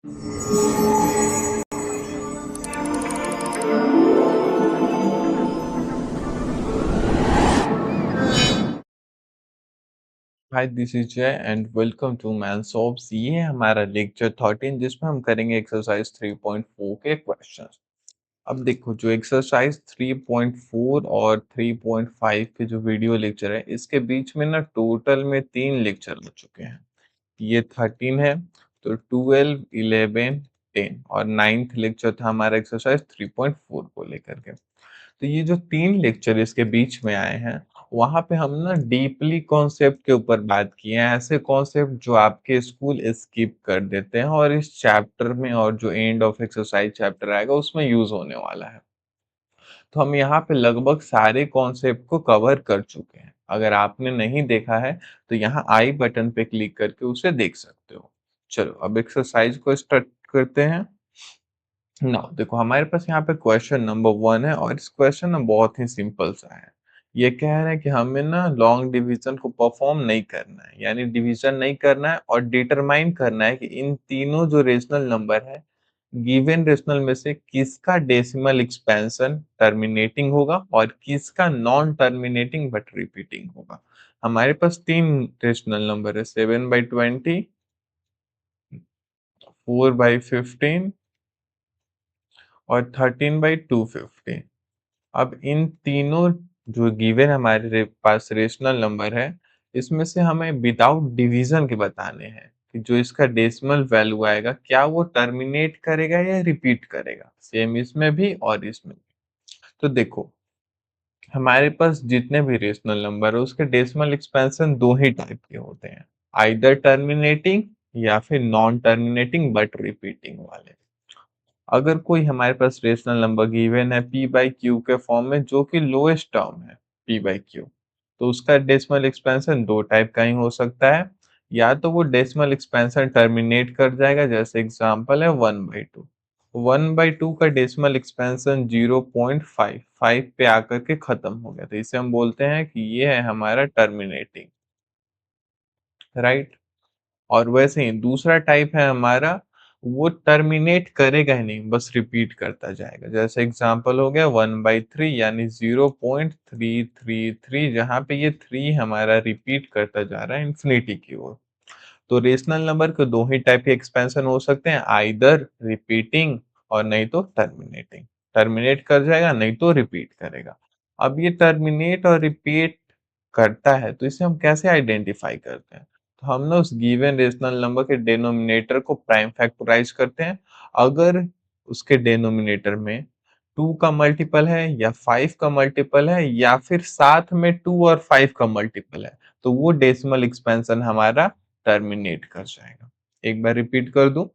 Hi this is जय and welcome to मैनसॉब्स। ये है हमारा लेक्चर 13 जिसमें हम करेंगे एक्सरसाइज 3.4 के क्वेश्चंस। अब देखो, जो एक्सरसाइज 3.4 और 3.5 के जो वीडियो लेक्चर है, इसके बीच में ना टोटल में 3 लेक्चर हो चुके हैं। ये 13 है, तो 12, 11, 10 और 9th लेक्चर था हमारा एक्सरसाइज 3.4 को लेकर के। तो ये जो 3 लेक्चर इसके बीच में आए हैं, वहां पे हम ना डीपली कॉन्सेप्ट के ऊपर बात किए हैं, ऐसे कॉन्सेप्ट जो आपके स्कूल स्किप कर देते हैं और इस चैप्टर में और जो एंड ऑफ एक्सरसाइज चैप्टर आएगा उसमें यूज होने वाला है। तो हम यहाँ पे लगभग सारे कॉन्सेप्ट को कवर कर चुके हैं। अगर आपने नहीं देखा है तो यहाँ आई बटन पे क्लिक करके उसे देख सकते हो। चलो अब एक्सरसाइज को स्टार्ट करते हैं। नाउ देखो, हमारे पास यहाँ पे क्वेश्चन नंबर 1 है और इस क्वेश्चन में बहुत ही सिंपल सा है। ये कह रहे हैं कि हमें ना लॉन्ग डिवीजन को परफॉर्म नहीं करना है, यानी डिवीजन नहीं करना है और डिटरमाइन करना है कि इन तीनों जो रेशनल नंबर है, गिवन रेशनल में से किसका डेसिमल एक्सपेंशन टर्मिनेटिंग होगा और किसका नॉन टर्मिनेटिंग बट रिपीटिंग होगा। हमारे पास 3 रेशनल नंबर है, 7/20, 4/15 और 13/250। अब इन तीनों जो गिवन हमारे पास रेशनल नंबर है, इसमें से हमें विदाउट डिवीजन के बताने हैं कि जो इसका डेसिमल वैल्यू आएगा, क्या वो टर्मिनेट करेगा या रिपीट करेगा, सेम इसमें भी और इसमें भी। तो देखो, हमारे पास जितने भी रेशनल नंबर है उसके डेसिमल एक्सपेंशन दो ही टाइप के होते हैं, आइदर टर्मिनेटिंग या फिर नॉन टर्मिनेटिंग बट रिपीटिंग वाले। अगर कोई हमारे पास रेशनल नंबर गिवन है पी बाई क्यू के फॉर्म में, जो कि लोएस्ट टर्म है पी बाई क्यू, तो उसका डेसिमल एक्सपेंशन दो टाइप का ही हो सकता है। या तो वो डेसिमल एक्सपेंशन टर्मिनेट कर जाएगा, जैसे एग्जांपल है 1/2। 1/2 का डेसिमल एक्सपेंशन 0.55 पे आकर के खत्म हो गया, तो इसे हम बोलते हैं कि ये है हमारा टर्मिनेटिंग, राइट। और वैसे ही दूसरा टाइप है हमारा, वो टर्मिनेट करेगा ही नहीं, बस रिपीट करता जाएगा। जैसे एग्जांपल हो गया 1/3 यानी 0.333, जहाँ पे ये 3 हमारा रिपीट करता जा रहा है इंफिनिटी की ओर। तो रेशनल नंबर के दो ही टाइप के एक्सपेंशन हो सकते हैं, आइदर रिपीटिंग और नहीं तो टर्मिनेटिंग। टर्मिनेट कर जाएगा, नहीं तो रिपीट करेगा। अब ये टर्मिनेट और रिपीट करता है, तो इसे हम कैसे आइडेंटिफाई करते हैं? तो हम ना उस गिवन रेशनल नंबर के डिनोमिनेटर को प्राइम फैक्टराइज करते हैं। अगर उसके डिनोमिनेटर में 2 का मल्टीपल है या 5 का मल्टीपल है या फिर साथ में 2 और 5 का मल्टीपल है, तो वो डेसिमल एक्सपेंशन हमारा टर्मिनेट कर जाएगा। एक बार रिपीट कर दूं,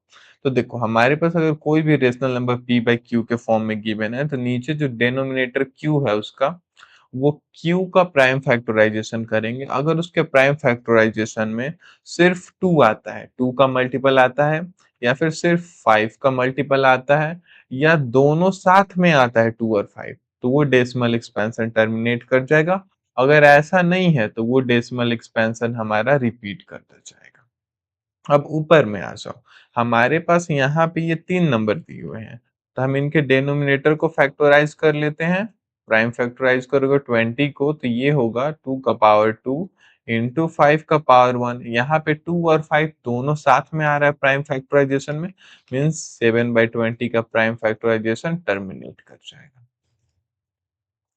तो देखो, हमारे पास अगर कोई भी rational number p by Q के फॉर्म में गिवन है, तो नीचे जो डिनोमिनेटर q है उसका, वो q का प्राइम फैक्टराइजेशन करेंगे। अगर उसके प्राइम फैक्टराइजेशन में सिर्फ 2 आता है, 2 का मल्टीपल आता है, या फिर सिर्फ 5 का मल्टीपल आता है, या दोनों साथ में आता है 2 और 5, तो वो डेसिमल एक्सपेंशन टर्मिनेट कर जाएगा। अगर ऐसा नहीं है तो वो डेसिमल एक्सपेंशन हमारा रिपीट करता जाएगा। अब ऊपर में आ जाओ, हमारे पास यहाँ पे ये 3 नंबर दिए हुए हैं, तो हम इनके डिनोमिनेटर को फैक्टराइज कर लेते हैं। प्राइम फैक्टराइज करोगे 20 को, तो ये होगा 2 का पावर 2 इंटू 5 का पावर 1। यहाँ पे 2 और 5 दोनों साथ में आ रहा है प्राइम फैक्टराइजेशन में, मीन्स 7/20 का प्राइम फैक्टराइजेशन टर्मिनेट कर जाएगा।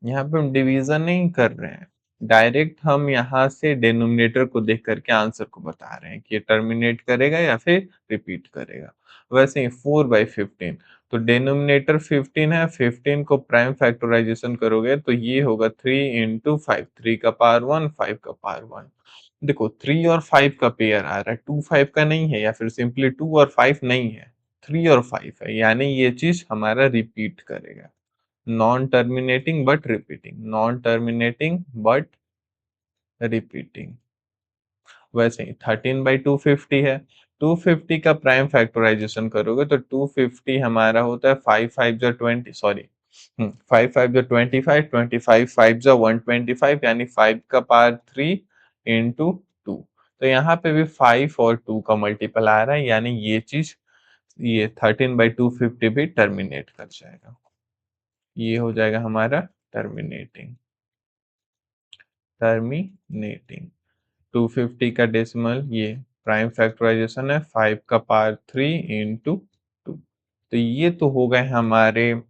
यहाँ पे हम डिवीजन नहीं कर रहे हैं, डायरेक्ट हम यहाँ से डिनोमिनेटर को देख करके आंसर को बता रहे हैं कि ये टर्मिनेट करेगा या फिर रिपीट करेगा। वैसे ही 4/15, तो डिनोमिनेटर 15 है, 15 को प्राइम फैक्टराइजेशन करोगे तो ये होगा 3 इंटू 5, 3 का पावर 1, 5 का पावर 1। देखो, 3 और 5 का पेयर आ रहा है, 2 5 का नहीं है, या फिर सिंपली 2 और 5 नहीं है, 3 और 5 है, यानी ये चीज हमारा रिपीट करेगा। Non terminating but repeating, non terminating but repeating. वैसे ही 13/250 है, 250 का प्राइम फैक्टराइजेशन करोगे तो 250 हमारा होता है 5 5 जा 20, सॉरी, 5 5 जा 25, 25 5 जा 125, यानी 5 का पावर 3 इंटू 2। तो यहाँ पे भी 5 और 2 का मल्टीपल आ रहा है, यानी ये चीज ये 13/250 भी टर्मिनेट कर जाएगा। ये हो जाएगा हमारा टर्मिनेटिंग। टर्मिनेटिंग 250 का डेसिमल, ये प्राइम फैक्टराइजेशन है 5 का पावर 3 इंटू 2। तो ये तो हो गए हमारे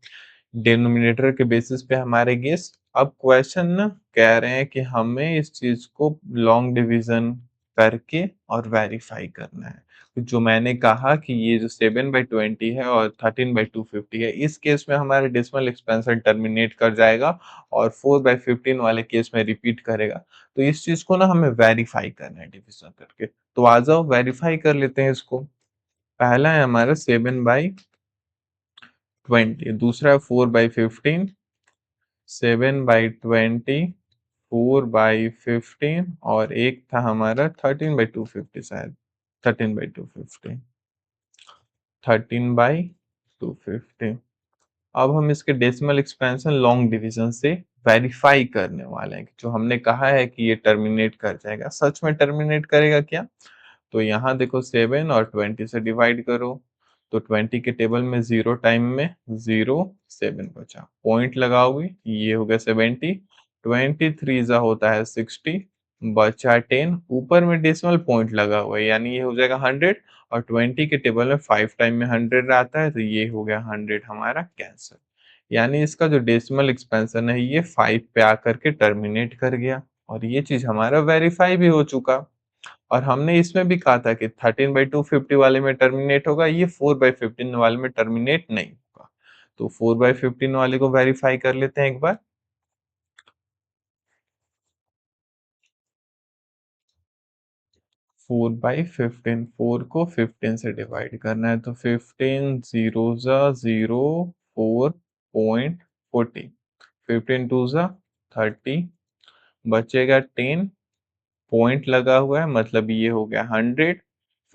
डिनोमिनेटर के बेसिस पे हमारे गेस। अब क्वेश्चन ना कह रहे हैं कि हमें इस चीज को लॉन्ग डिवीजन करके और वेरीफाई करना है। तो जो मैंने कहा कि ये जो 7/20 है और 13/250 है, इस केस में हमारे डेसिमल एक्सपेंशन टर्मिनेट कर जाएगा और 4/15 वाले केस में रिपीट करेगा। तो इस चीज को ना हमें वेरीफाई करना है डिवीजन करके। तो आ जाओ वेरीफाई कर लेते हैं इसको। पहला है हमारा 7/20, दूसरा है 4/15, 7/20, 4/15 और एक था हमारा 13/250, शायद 13/250, 13/250। अब हम इसके डेसिमल एक्सपेंशन लॉन्ग डिवीजन से वेरीफाई करने वाले हैं कि जो हमने कहा है कि ये टर्मिनेट कर जाएगा, सच में टर्मिनेट करेगा क्या। तो यहाँ देखो 7 और 20 से डिवाइड करो, तो 20 के टेबल में 0 टाइम में 0, 7 बचा, पॉइंट लगाओगे ये हो गया 70, 23 जा होता है 60, बचा 10, ऊपर में डेसिमल पॉइंट लगा हुआ है यानी ये हो जाएगा 100, और 20 के टेबल में 5 टाइम में 100 आता है तो ये हो गया 100 हमारा कैंसिल। यानी इसका जो डेसिमल एक्सपेंशन है ये 5 पे आकर के टर्मिनेट कर गया, और ये चीज हमारा वेरीफाई भी हो चुका। और हमने इसमें भी कहा था कि 13/250 वाले में टर्मिनेट होगा, ये 4/15 वाले में टर्मिनेट नहीं होगा। तो 4/15 वाले को वेरीफाई कर लेते हैं एक बार। 4/15, 4 को 15 से डिवाइड करना है तो 15 जीरो जा 0, 4.40, 15 टू जा 30, बचेगा 10, पॉइंट लगा हुआ है मतलब ये हो गया 100,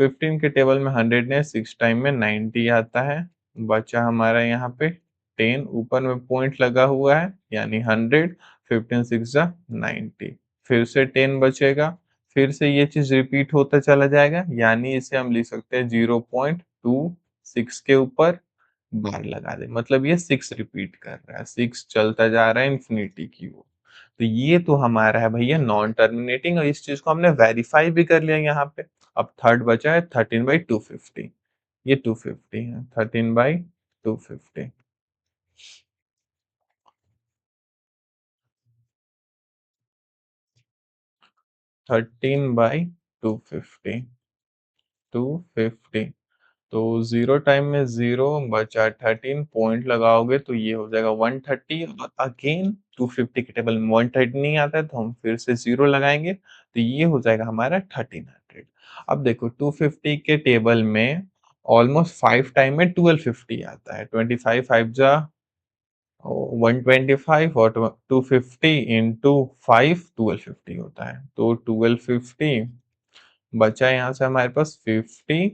15 के टेबल में 100 ने 6 टाइम में 90 आता है, बचा हमारा यहाँ पे 10, ऊपर में पॉइंट लगा हुआ है यानी 100, 15 6 जा 90, फिर से 10 बचेगा, फिर से ये चीज रिपीट होता चला जाएगा यानी इसे हम लिख सकते हैं 0.26 के ऊपर बार लगा दे, मतलब ये 6 रिपीट कर रहा है, 6 चलता जा रहा है इंफिनिटी की ओर। तो ये तो हमारा है भैया नॉन टर्मिनेटिंग, और इस चीज को हमने वेरीफाई भी कर लिया यहाँ पे। अब थर्ड बचा है 13/250, ये 250 है, 13/250। 13/250, 250, तो 0 टाइम में 0 बचा 13, पॉइंट लगाओगे तो ये हो जाएगा 130, और अगेन 250 के टेबल में 130 नहीं आता है तो हम फिर से 0 लगाएंगे तो ये हो जाएगा हमारा 1300। अब देखो 250 के टेबल में ऑलमोस्ट 5 टाइम में 1250 आता है, 25 5 जा 125, और 250 इंटू 5 1250 होता है, तो 1250 बचा यहाँ से हमारे पास 50,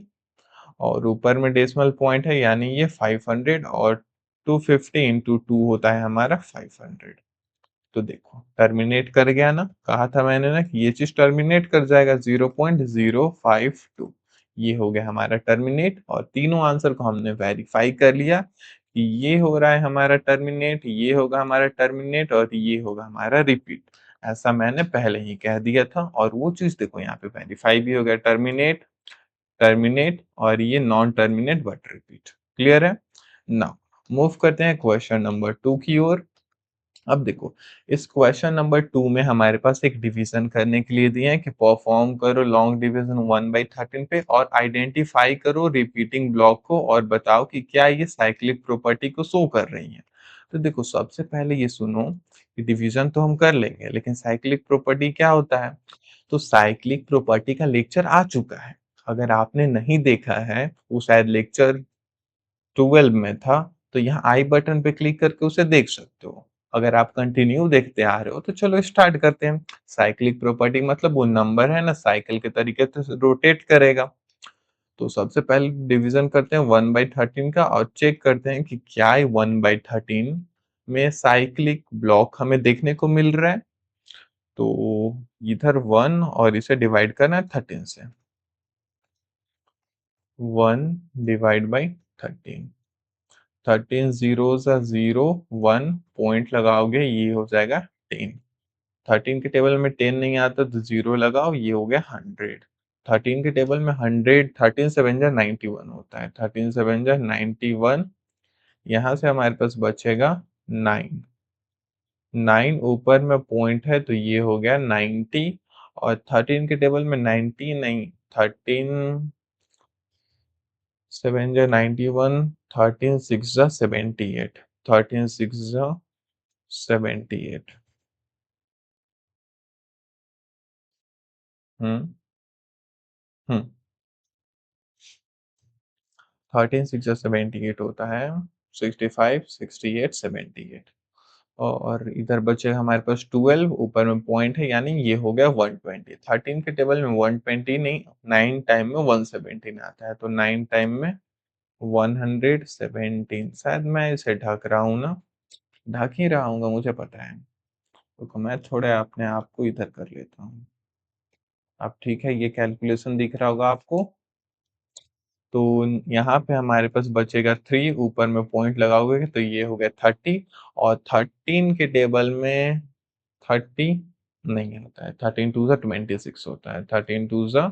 और ऊपर में डेसिमल पॉइंट है यानी ये 500, और 250 इंटू 2 होता है हमारा 500। तो देखो टर्मिनेट कर गया ना, कहा था मैंने ना कि ये चीज टर्मिनेट कर जाएगा 0.052। ये हो गया हमारा टर्मिनेट, और तीनों आंसर को हमने वेरीफाई कर लिया कि ये हो रहा है हमारा टर्मिनेट, ये होगा हमारा टर्मिनेट, और ये होगा हमारा रिपीट। ऐसा मैंने पहले ही कह दिया था, और वो चीज देखो यहाँ पे वेरीफाई भी हो गया, टर्मिनेट, टर्मिनेट, और ये non terminate but repeat. Clear है। नाउ मूव करते हैं क्वेश्चन नंबर 2 की ओर। अब देखो इस क्वेश्चन नंबर 2 में हमारे पास एक डिवीजन करने के लिए दिए हैं कि परफॉर्म करो लॉन्ग डिवीजन 1/13 पे और आइडेंटिफाई करो रिपीटिंग ब्लॉक को और बताओ कि क्या ये साइक्लिक प्रॉपर्टी को शो कर रही है। तो देखो सबसे पहले ये सुनो कि डिवीजन तो हम कर लेंगे लेकिन साइक्लिक प्रॉपर्टी क्या होता है। तो साइक्लिक प्रॉपर्टी का लेक्चर आ चुका है, अगर आपने नहीं देखा है वो शायद लेक्चर 12 में था, तो यहाँ आई बटन पे क्लिक करके उसे देख सकते हो। अगर आप कंटिन्यू देखते आ रहे हो तो चलो स्टार्ट करते हैं। साइक्लिक प्रॉपर्टी मतलब वो नंबर है ना साइकिल के तरीके से रोटेट करेगा। तो सबसे पहले डिवीजन करते हैं 1/13 का और चेक करते हैं कि क्या 1/13 में साइक्लिक ब्लॉक हमें देखने को मिल रहा है। तो इधर 1 और इसे डिवाइड करना है 13 से, 1 divide by 13। 13 zeros are 0, 1 point लगाओगे ये हो जाएगा 10। 13 के टेबल में 10 नहीं आता तो 0 लगाओ, ये हो गया 100। 13 के टेबल में 100, 13 7 जा 91 होता है, 13 7 जा 91। यहाँ से हमारे पास बचेगा 9। 9 ऊपर में पॉइंट है तो ये हो गया 90। और 13 के टेबल में 90 नहीं, 13 7 जा 91, 13 6 जा 78, 13 6 जा 78। हम्म। हम्म। 13 6 जा 78 होता है, 65 68 78। और इधर बचे हमारे पास 12, ऊपर में पॉइंट है यानी ये हो गया 120। 13 के टेबल में 120 नहीं, 9 टाइम में 117 आता है, तो 9 टाइम में 117। शायद मैं इसे ढक रहा हूँ ना, ढक ही रहा हूँ, मुझे पता है। तो मैं थोड़े अपने आप को इधर कर लेता हूँ। अब ठीक है, ये कैलकुलेशन दिख रहा होगा आपको। तो यहाँ पे हमारे पास बचेगा 3, ऊपर में पॉइंट लगाओगे तो ये हो गया 30। और 13 के टेबल में 30 नहीं होता है, 13 टू ज़ा 26 होता है, 13 टू ज़ा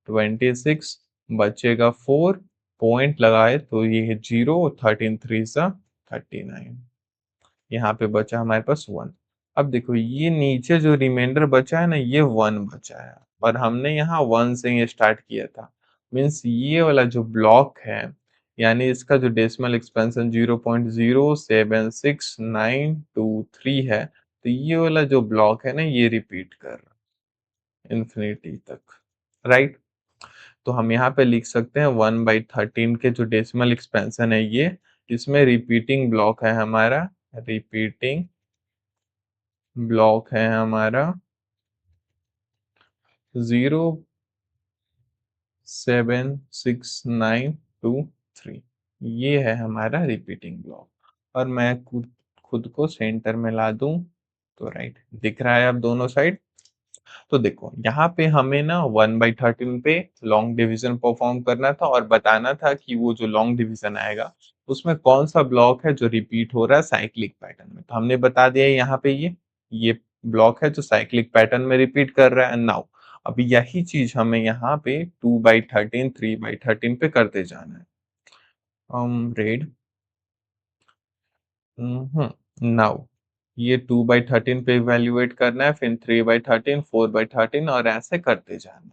26। बचेगा 4, पॉइंट लगाए तो ये है 0, 13 3 ज़ा 39। यहाँ पे बचा हमारे पास 1। अब देखो ये नीचे जो रिमाइंडर बचा है ना, ये 1 बचा है, और हमने यहाँ 1 से ही स्टार्ट किया था। मीन्स ये वाला जो ब्लॉक है, यानी इसका जो डेसिमल एक्सपेंशन 0.076923 है, तो ये वाला जो ब्लॉक है ना, ये रिपीट कर रहा है इन्फिनिटी तक, राइट। तो हम यहाँ पे लिख सकते हैं 1/13 के जो डेसिमल एक्सपेंशन है ये, इसमें रिपीटिंग ब्लॉक है हमारा, रिपीटिंग ब्लॉक है हमारा 0.76923। ये है हमारा रिपीटिंग ब्लॉक। और मैं खुद खुद को सेंटर में ला दूं तो राइट दिख रहा है अब दोनों साइड। तो देखो यहाँ पे हमें ना 1/13 पे लॉन्ग डिवीजन परफॉर्म करना था और बताना था कि वो जो लॉन्ग डिवीजन आएगा उसमें कौन सा ब्लॉक है जो रिपीट हो रहा है साइक्लिक पैटर्न में। तो हमने बता दिया यहाँ पे ये ब्लॉक है जो साइक्लिक पैटर्न में रिपीट कर रहा है। नाउ अब यही चीज हमें यहाँ पे 2/13 3/13 पे करते जाना है। रेड। नाउ ये 2/13 पे इवेल्युएट करना है, फिर 3/13 4/13 और ऐसे करते जाना है।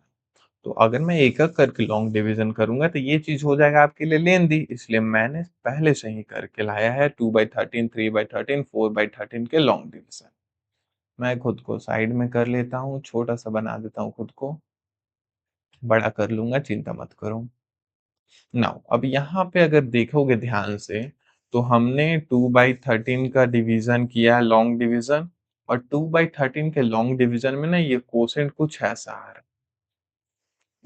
तो अगर मैं एक एक करके लॉन्ग डिवीजन करूंगा तो ये चीज हो जाएगा आपके लिए लेंदी, इसलिए मैंने पहले से ही करके लाया है 2/13 3/13 4/13 के लॉन्ग डिवीजन। मैं खुद को साइड में कर लेता हूँ, छोटा सा बना देता हूँ खुद को, बड़ा कर लूंगा, चिंता मत करो। नाउ अब यहाँ पे अगर देखोगे ध्यान से, तो हमने 2/13 का डिवीजन किया लॉन्ग डिवीजन, और 2/13 के लॉन्ग डिवीजन में ना ये कोसेंट कुछ ऐसा आ रहा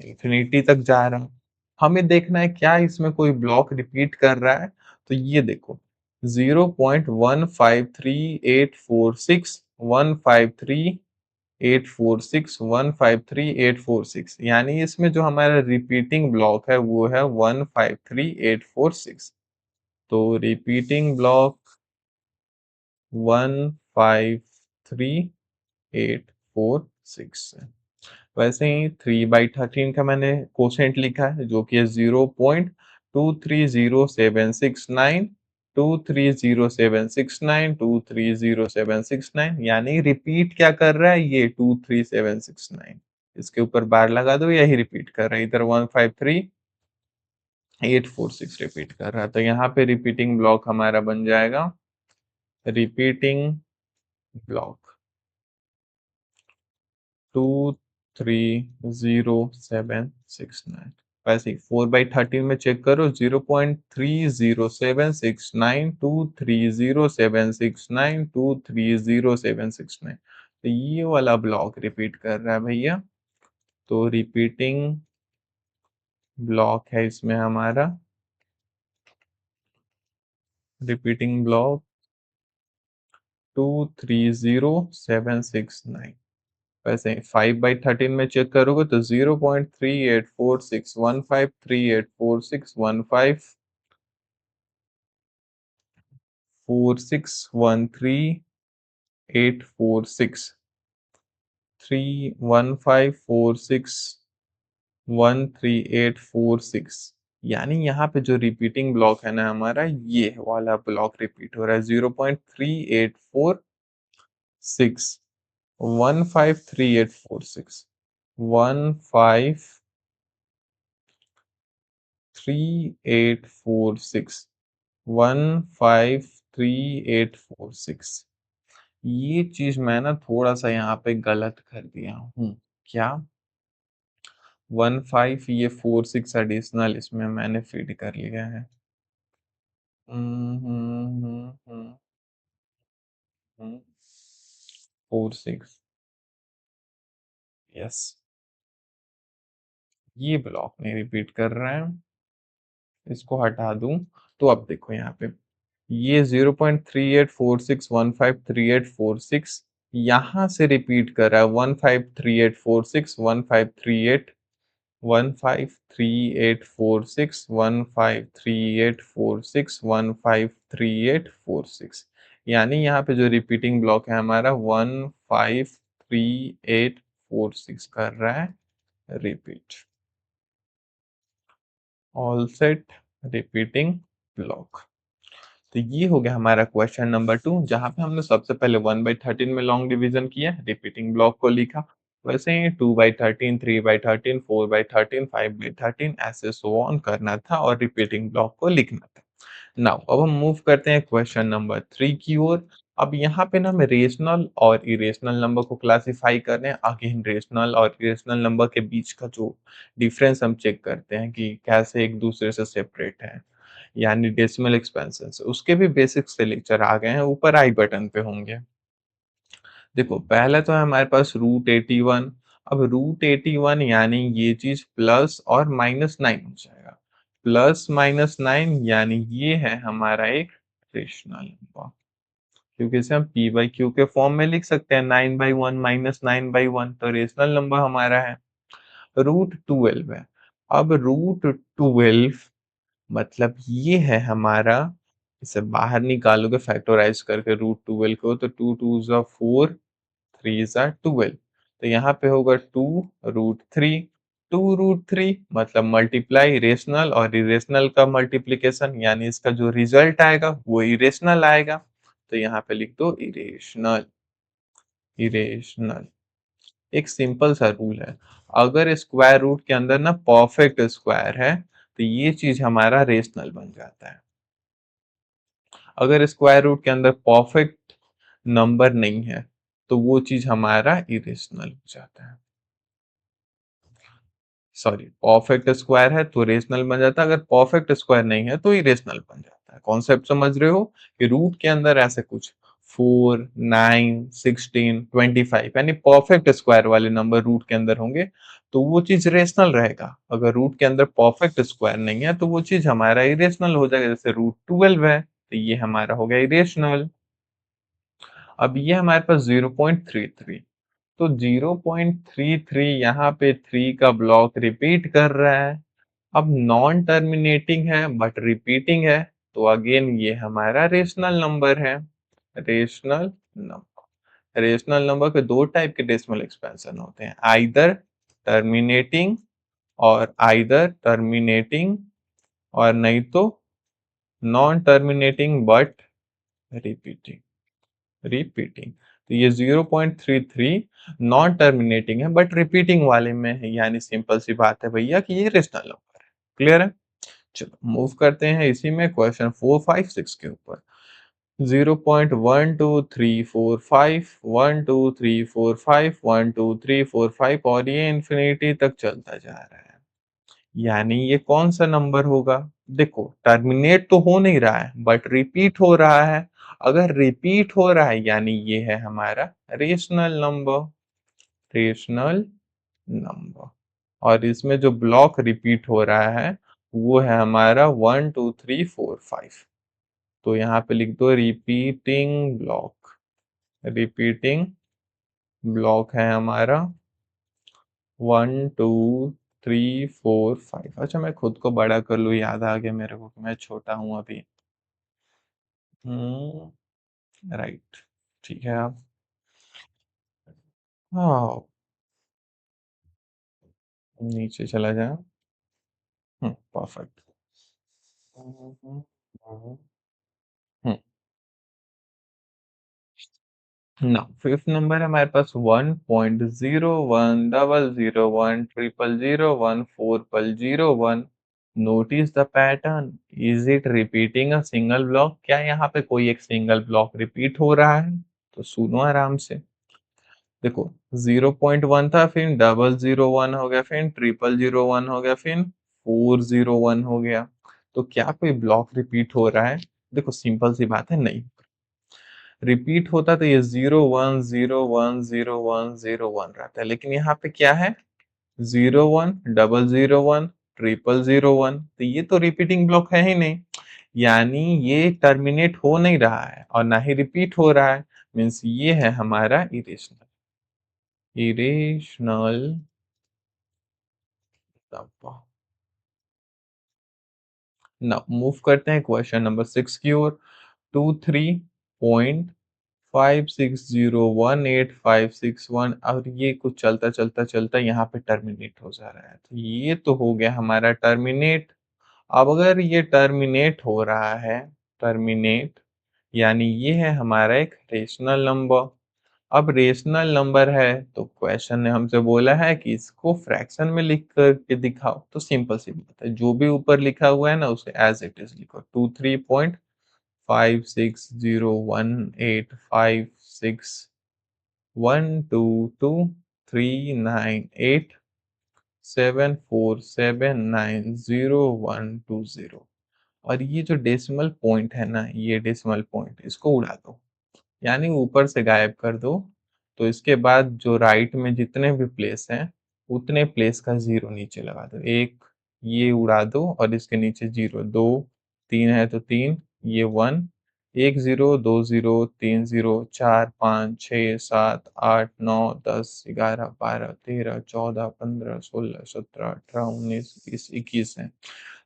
है, इंफिनिटी तक जा रहा है। हमें देखना है क्या इसमें कोई ब्लॉक रिपीट कर रहा है। तो ये देखो 0.153846 153 846 153 846, यानी इसमें जो हमारा रिपीटिंग ब्लॉक है वो है 153 846। तो रिपीटिंग ब्लॉक 153 846 है। वैसे ही 3/13 का मैंने कोसेंट लिखा है जो कि है 0.230769 2307692307769, यानी रिपीट क्या कर रहा है ये 23769। इसके ऊपर बार लगा दो, यही रिपीट कर रहा है, इधर 153 846 रिपीट कर रहा है। तो यहाँ पे रिपीटिंग ब्लॉक हमारा बन जाएगा रिपीटिंग ब्लॉक 2307769। वैसे ही 4/13 में चेक करो 0.307692307692307769। तो ये वाला ब्लॉक रिपीट कर रहा है भैया। तो रिपीटिंग ब्लॉक है इसमें हमारा, रिपीटिंग ब्लॉक 2307769। वैसे 5/13 में चेक करोगे तो 0.3846153846 यानी यहाँ पे जो रिपीटिंग ब्लॉक है ना हमारा, ये वाला ब्लॉक रिपीट हो रहा है। 0.3846153846 153846 153846। ये चीज मैं ना थोड़ा सा यहाँ पे गलत कर दिया हूँ। क्या 15 ये 46 एडिशनल इसमें मैंने फीड कर लिया है। 46, यस, ये ब्लॉक नहीं रिपीट कर रहा है। इसको हटा दूं तो अब देखो यहाँ पे ये 0.3846153846 यहाँ से रिपीट कर रहा है। 153846 153846 यानी यहाँ पे जो रिपीटिंग ब्लॉक है हमारा 153846 कर रहा है repeat. All set, repeating block. तो ये हो गया हमारा क्वेश्चन नंबर 2, जहाँ पे हमने सबसे पहले 1/13 में लॉन्ग डिवीजन किया, रिपीटिंग ब्लॉक को लिखा। वैसे ही 2/13, 3/13, 4/13, 5/13 ऐसे सो ऑन करना था और रिपीटिंग ब्लॉक को लिखना था। नाउ अब हम मूव करते हैं क्वेश्चन नंबर 3 की ओर। अब यहाँ पे ना हम रेशनल और इरेशनल नंबर को क्लासिफाई कर रहे हैं। अगेन रेशनल और इरेशनल नंबर के बीच का जो डिफरेंस हम चेक करते हैं कि कैसे एक दूसरे से सेपरेट है, यानी डेसिमल एक्सपेंशन से, उसके भी बेसिक्स से लेक्चर आ गए हैं, ऊपर आई बटन पे होंगे। देखो पहला तो है हमारे पास √81। अब √81 यानी ये चीज प्लस और -9 हो जाएगा। +-9 यानी ये है हमारा एक रेशनल नंबर, क्योंकि इसे हम p/q के फॉर्म में लिख सकते हैं। 9/1 -9/1 तो रेशनल नंबर हमारा है। √12 है। अब √12 मतलब ये है हमारा, इसे बाहर निकालोगे फैक्टराइज करके √12 को, तो 2 2 ज़ा 4, 3 ज़ा 12, तो यहाँ पे होगा 2√3। 2√3 मतलब मल्टीप्लाई रेशनल और इरेशनल का मल्टीप्लिकेशन, यानी इसका जो रिजल्ट आएगा वो इरेशनल आएगा। तो यहाँ पे लिख दो इरेशनल। इरेशनल एक सिंपल सा रूल है, अगर स्क्वायर रूट के अंदर ना परफेक्ट स्क्वायर है तो ये चीज हमारा रेशनल बन जाता है। अगर स्क्वायर रूट के अंदर परफेक्ट नंबर नहीं है तो वो चीज हमारा इरेशनल हो जाता है। सॉरी, परफेक्ट स्क्वायर है तो रेशनल बन जाता है, अगर परफेक्ट स्क्वायर नहीं है तो इरेशनल बन जाता है। कॉन्सेप्ट समझ रहे हो कि रूट के अंदर ऐसे कुछ 4, 9, 16, 25 यानी परफेक्ट स्क्वायर वाले नंबर रूट के अंदर होंगे तो वो चीज रेशनल रहेगा। अगर रूट के अंदर परफेक्ट स्क्वायर नहीं है तो वो चीज हमारा इरेशनल हो जाएगा। जैसे √12 है तो ये हमारा हो गया इरेशनल। अब ये हमारे पास 0.33, तो 0.33 यहाँ पे 3 का ब्लॉक रिपीट कर रहा है। अब नॉन टर्मिनेटिंग है बट रिपीटिंग है, तो अगेन ये हमारा रेशनल नंबर है। रेशनल नंबर, रेशनल नंबर के दो टाइप के डेसिमल एक्सपेंशन होते हैं, टर्मिनेटिंग आइदर टर्मिनेटिंग और नहीं तो non terminating but repeating. Repeating तो ये 0.33 नॉन टर्मिनेटिंग है बट रिपीटिंग वाले में है, यानी सिंपल सी बात है भैया कि ये रेशनल नंबर है। क्लियर है? चलो मूव करते हैं इसी में क्वेश्चन 4, 5, 6 के ऊपर। 0.12345 12345 12345 और ये इंफिनिटी तक चलता जा रहा है, यानी ये कौन सा नंबर होगा? देखो टर्मिनेट तो हो नहीं रहा है बट रिपीट हो रहा है। अगर रिपीट हो रहा है यानी ये है हमारा रेशनल नंबर। रेशनल नंबर, और इसमें जो ब्लॉक रिपीट हो रहा है वो है हमारा 1 2 3 4 5। तो यहाँ पे लिख दो रिपीटिंग ब्लॉक। रिपीटिंग ब्लॉक है हमारा 1 2 3 4 5। अच्छा मैं खुद को बड़ा कर लूँ, याद आ गया मेरे को कि मैं छोटा हूँ अभी। राइट। ठीक है आप। हाँ, नीचे चला जाए। परफेक्ट। ना फिफ्थ नंबर है हमारे पास 1.0 1 00 1 1 0 1 4 0 1। Notice the pattern. Is it repeating a single block? क्या यहाँ पे कोई एक सिंगल ब्लॉक रिपीट हो रहा है? तो सुनो आराम से। देखो, 0.1 था, फिर 001 हो गया, फिर 0001 हो गया, फिर 401 हो गया। तो क्या कोई ब्लॉक रिपीट हो रहा है? देखो सिंपल सी बात है, नहीं। रिपीट होता तो ये 01 01 01 01 रहता है, लेकिन यहाँ पे क्या है? 01 001 000 1। तो ये तो रिपीटिंग ब्लॉक है ही नहीं, यानी ये टर्मिनेट हो नहीं रहा है और ना ही रिपीट हो रहा है। मीन्स ये है हमारा इरेशनल। इरेशनल ना मूव करते हैं क्वेश्चन नंबर 6 की ओर। 23.56018561, और ये कुछ चलता चलता चलता यहाँ पे टर्मिनेट हो जा रहा है, तो ये तो हो गया हमारा टर्मिनेट। अब अगर ये टर्मिनेट हो रहा है, टर्मिनेट, यानी ये है हमारा एक रेशनल नंबर। अब रेशनल नंबर है तो क्वेश्चन ने हमसे बोला है कि इसको फ्रैक्शन में लिख करके दिखाओ। तो सिंपल सी बात है, जो भी ऊपर लिखा हुआ है ना उसे एज इट इज लिखो। 23.560185612237479012 और ये जो डेसिमल पॉइंट है ना, ये डेसिमल पॉइंट इसको उड़ा दो, यानी ऊपर से गायब कर दो। तो इसके बाद जो राइट में जितने भी प्लेस हैं उतने प्लेस का जीरो नीचे लगा दो। एक ये उड़ा दो और इसके नीचे जीरो, दो, तीन है तो तीन, ये वन, एक जीरो, दो जीरो, तीन जीरो, चार, पाँच, छः, सात, आठ, नौ, 10, 11, 12, 13, 14, 15, 16, 17, 18, 19, 20, 21 है।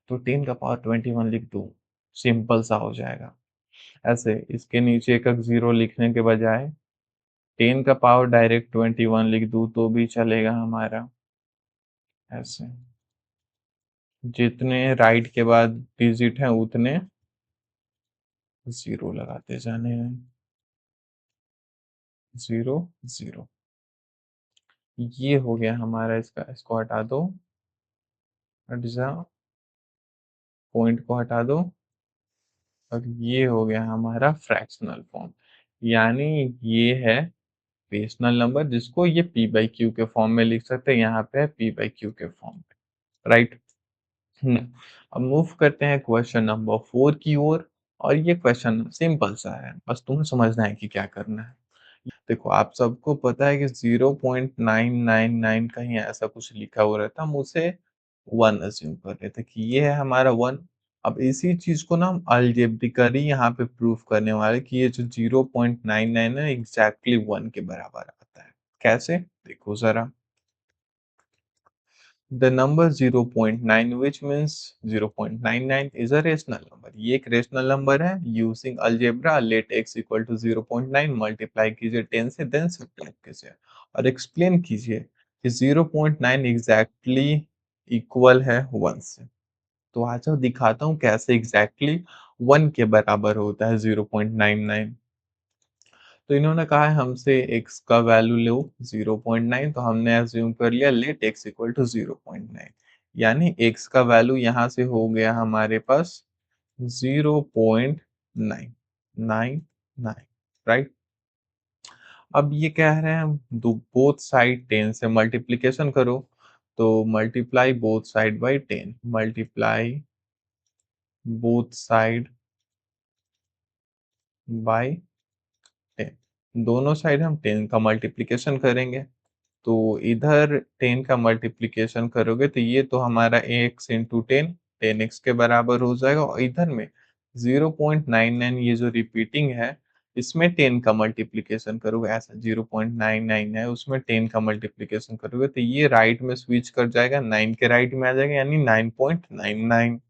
तो 10 का पावर 21 लिख दो, सिंपल सा हो जाएगा। ऐसे इसके नीचे एक एक जीरो लिखने के बजाय 10 का पावर डायरेक्ट 21 लिख दूं तो भी चलेगा हमारा। ऐसे जितने राइट के बाद डिजिट हैं उतने जीरो लगाते जाने हैं। Zero, zero. ये हो गया हमारा, इसका इसको हटा दो, हट जा, पॉइंट को हटा दो, और ये हो गया हमारा फ्रैक्शनल फॉर्म। यानी ये है रेशनल नंबर, जिसको ये पी बाई क्यू के फॉर्म में लिख सकते हैं। यहाँ पे पी बाई क्यू के फॉर्म में, राइट। अब मूव करते हैं क्वेश्चन नंबर 4 की ओर। और ये क्वेश्चन सिंपल सा है, बस तुम्हें समझना है कि क्या करना है। देखो आप सबको पता है कि 0.999 कहीं ऐसा कुछ लिखा हुआ रहता है, हम उसे 1 अज्यूम कर रहे थे कि ये है हमारा 1। अब इसी चीज को ना हम अलजेब्रिकली यहाँ पे प्रूफ करने वाले कि ये जो 0.99 है एग्जैक्टली 1 के बराबर आता है। कैसे? देखो जरा। The number 0.9, which means 0.99 is a rational number. ये एक रेशनल नंबर है। Using algebra let x equal to 0.9 multiply कीजिए 10 से, देन सब्ट्रैक्ट कीजिए और एक्सप्लेन कीजिए कि 0.9 एग्जैक्टली इक्वल है 1 से। तो आज मैं दिखाता हूँ कैसे एग्जैक्टली 1 के बराबर होता है 0.99। तो इन्होंने कहा है हमसे x का वैल्यू लो 0.9, तो हमने एज्यूम कर लिया लेट x इक्वल टू 0.9, यानी x का वैल्यू यहाँ से हो गया हमारे पास 0.999, राइट। अब ये कह रहे हैं दो बोथ साइड 10 से मल्टीप्लीकेशन करो, तो multiply both side by 10, multiply both side by 10। दोनों साइड हम 10 का मल्टीप्लीकेशन करेंगे, तो इधर 10 का मल्टीप्लिकेशन करोगे तो ये तो हमारा x इंटू 10 x के बराबर हो जाएगा, और इधर में 0.99 ये जो रिपीटिंग है इसमें 10 का मल्टीप्लिकेशन करोगे, ऐसा 0.99 है उसमें 10 का मल्टीप्लिकेशन करोगे तो ये राइट में स्विच कर जाएगा, 9 के राइट में आ जाएगा, यानी 9.99,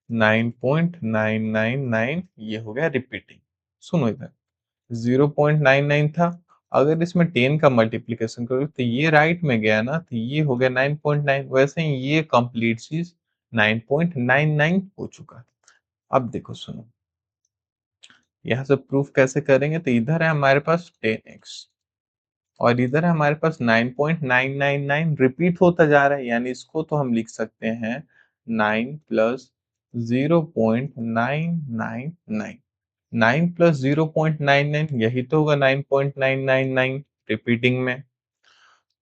9.999 ये हो गया रिपीटिंग। सुनो इधर, 0.99 था, अगर इसमें 10 का मल्टीप्लिकेशन करोगे तो ये राइट में गया ना, तो ये हो गया 9.9, वैसे ही ये कंप्लीट चीज 9.99 हो चुका है। अब देखो सुनो, यहाँ से प्रूफ कैसे करेंगे, तो इधर है हमारे पास 10x और इधर है हमारे पास 9.999 रिपीट होता जा रहा है, यानी इसको तो हम लिख सकते हैं 9 प्लस 0.999, 9 प्लस 0.99 यही तो होगा 9.999 रिपीटिंग में।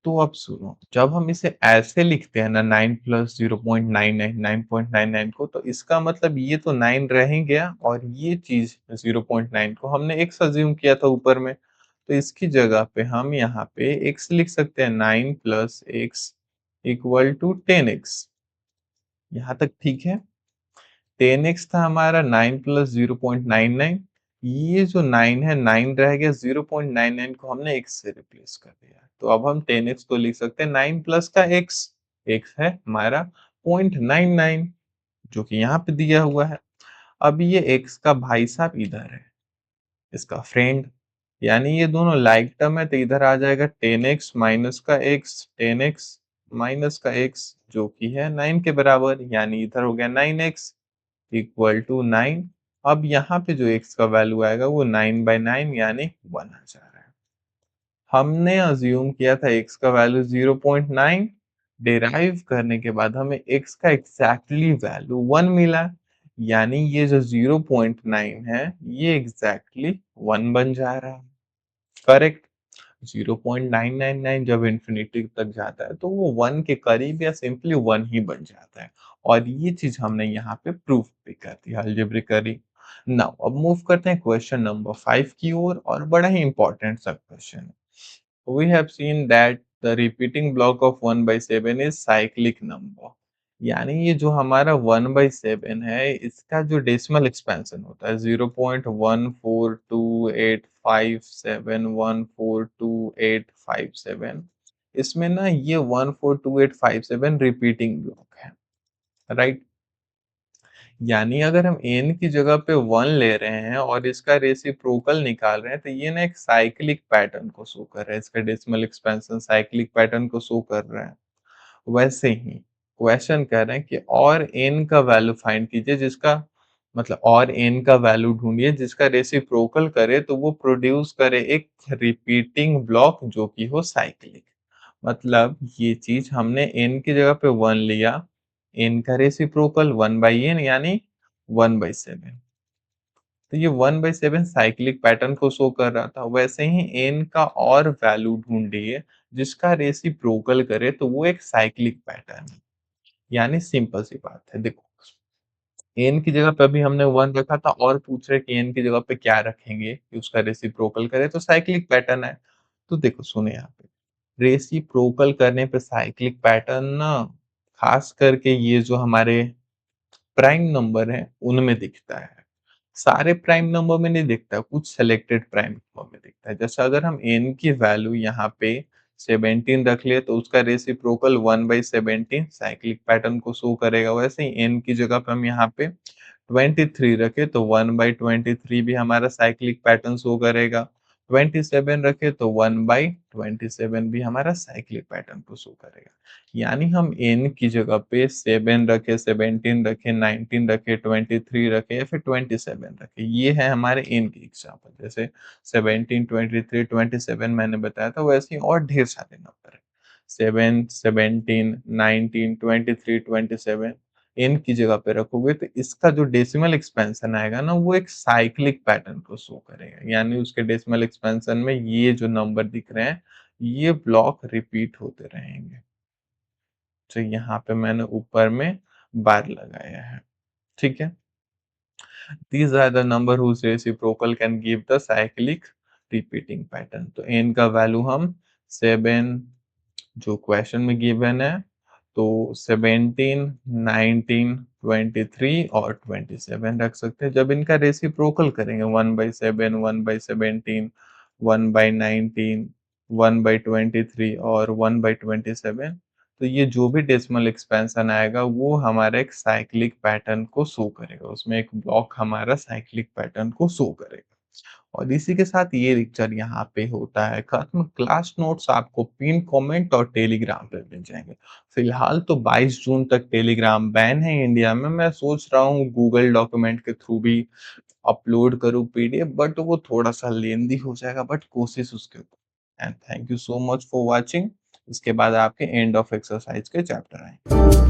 तो अब सुनो, जब हम इसे ऐसे लिखते हैं ना 9 प्लस 0.99 9.99 को, तो इसका मतलब ये तो 9 रह ही गया और ये चीज 0.9 को हमने x अज्यूम किया था ऊपर में, तो इसकी जगह पे हम यहाँ पे x लिख सकते हैं, 9 plus x equal to 10x। यहाँ तक ठीक है। 10x था हमारा, 9 प्लस 0.99, ये जो 9 है 9 रह गया, 0.99 को हमने x से रिप्लेस कर दिया, तो अब हम 10x को लिख सकते हैं 9 प्लस का x, x है हमारा 0.99 जो कि यहाँ पे दिया हुआ है। अब ये x का भाई साहब इधर है, इसका फ्रेंड, यानी ये दोनों लाइक टर्म है, तो इधर आ जाएगा 10x माइनस का x, 10x माइनस का x जो कि है 9 के बराबर, यानी इधर हो गया 9x इक्वल टू 9। अब यहाँ पे जो x का वैल्यू आएगा वो 9/9 यानी 1 आ जा रहा है। हमने अज्यूम किया था x का वैल्यू 0.9, डिराइव करने के बाद हमें x का एग्जैक्टली वैल्यू 1 मिला, यानी ये जो 0.9 है ये एग्जैक्टली 1 बन जा रहा है। करेक्ट। 0.999 जब इन्फिनिटी तक जाता है तो वो 1 के करीब या सिंपली 1 ही बन जाता है, और ये चीज हमने यहाँ पे प्रूफ भी कर दी अलजेब्रिकली। नाउ अब मूव करते हैं क्वेश्चन नंबर 5 की ओर, और बड़ा ही इंपॉर्टेंट सा क्वेश्चन है। We have seen that the repeating block of 1/7 is cyclic number, यानी ये जो हमारा 1/7 है इसका जो डेसिमल एक्सपेंशन होता है 0.142857142857, इसमें ना ये 142857 रिपीटिंग ब्लॉक है, राइट। यानी अगर हम n की जगह पे 1 ले रहे हैं और इसका रेसिप्रोकल निकाल रहे हैं, तो ये ना एक साइक्लिक पैटर्न को शो कर रहा है, इसका डेसिमल एक्सपेंशन साइक्लिक पैटर्न को शो कर रहा है। वैसे ही क्वेश्चन कह रहे हैं कि और n का वैल्यू फाइंड कीजिए जिसका मतलब और n का वैल्यू ढूंढिए जिसका रेसिप्रोकल करे तो वो प्रोड्यूस करे एक रिपीटिंग ब्लॉक जो कि हो साइक्लिक। मतलब ये चीज हमने n की जगह पे 1 लिया, n का रेसिप्रोकल 1/n यानी 1/7, तो ये 1/7 साइक्लिक पैटर्न को शो कर रहा था। वैसे ही n का और वैल्यू ढूंढिए जिसका रेसिप्रोकल करे तो वो एक साइक्लिक पैटर्न है। यानी सिंपल सी बात है, देखो n की जगह पे अभी हमने 1 रखा था और पूछ रहे कि n की जगह पे क्या रखेंगे कि उसका रेसिप्रोकल करे, तो साइक्लिक पैटर्न है। तो देखो सुने यहाँ पे, रेसिप्रोकल करने पे साइक्लिक पैटर्न ना खास करके ये जो हमारे प्राइम नंबर है उनमें दिखता है, सारे प्राइम नंबर में नहीं दिखता, कुछ सेलेक्टेड प्राइम नंबर में दिखता है। जैसे अगर हम n की वैल्यू यहाँ पे 17 रख ले तो उसका रेसिप्रोकल 1/17 साइक्लिक पैटर्न को शो करेगा। वैसे ही n की जगह पे हम यहाँ पे 23 रखे तो 1/23 भी हमारा साइक्लिक पैटर्न शो करेगा। 27 रखे तो 1/27 भी हमारा साइक्लिक पैटर्न को शो करेगा। यानी हम n की जगह पे 7 रखे, 17 रखे, 19 रखे, 23 रखे या फिर 27 रखे, ये है हमारे n के एग्जाम्पल। जैसे 17, 23, 27 मैंने बताया था, वैसे ही और ढेर सारे नंबर है, 7, 17, 19, 23, 27 n की जगह पे रखोगे तो इसका जो डेसिमल एक्सपेंशन आएगा ना वो एक साइक्लिक पैटर्न को शो करेगा, यानी उसके डेसिमल एक्सपेंशन में ये जो नंबर दिख रहे हैं ये ब्लॉक रिपीट होते रहेंगे। तो यहाँ पे मैंने ऊपर में बार लगाया है, ठीक है। These are the number whose reciprocal can give the cyclic repeating pattern। तो n का वैल्यू हम 7 जो क्वेश्चन में गिवन है तो 17, 19, 23 और 27 रख सकते हैं। जब इनका रेसिप्रोकल करेंगे 1/7, 1/17, 1/19, 1/23 और 1/27, तो ये जो भी डेसिमल एक्सपेंशन आएगा वो हमारा एक साइक्लिक पैटर्न को शो करेगा। उसमें एक ब्लॉक हमारा साइक्लिक पैटर्न को शो करेगा। और इसी के साथ ये लेक्चर यहाँ पे होता है खत्म। क्लास नोट्स आपको पिन कमेंट और टेलीग्राम पे मिल जाएंगे। फिलहाल तो 22 जून तक टेलीग्राम बैन है इंडिया में। मैं सोच रहा हूँ गूगल डॉक्यूमेंट के थ्रू भी अपलोड करूँ पीडीएफ, बट वो थोड़ा सा लेंदी हो जाएगा, बट कोशिश उसके ऊपर। And thank you so much for watching. इसके बाद आपके एंड ऑफ एक्सरसाइज के चैप्टर आएंगे।